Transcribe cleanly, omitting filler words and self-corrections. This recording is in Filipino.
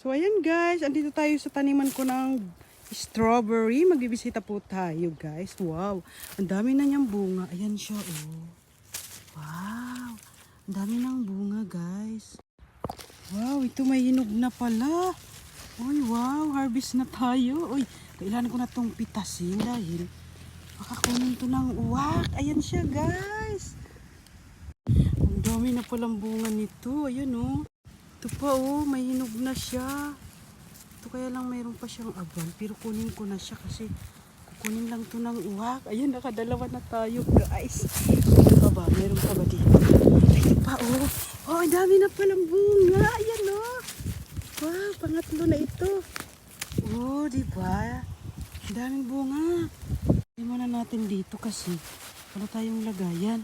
So ayan guys, andito tayo sa taniman ko ng strawberry. Magbibisita po tayo guys. Wow, ang dami na niyang bunga. Ayan siya oh. Wow, ang dami ng bunga guys. Wow, ito may hinog na pala. Uy, wow, harvest na tayo. Uy, kailangan ko na itong pitasin dahil makakunin to ng uwak. Ayan siya guys. Ang dami na palang bunga nito. Ayan oh. Ito pa oh, may hinog na siya. Ito kaya lang mayroon pa siyang abang. Pero kunin ko na siya kasi kukunin lang to ng uwak. Ayan, nakadalawa na tayo guys. Ano pa ba? Mayroon pa ba dito? Ay, ito pa oh. Oh, ang dami na palang bunga. Ayan oh. Wow, pangatlo na ito. Oh, diba? Ang daming bunga. Hindi muna natin dito kasi wala tayong lagayan.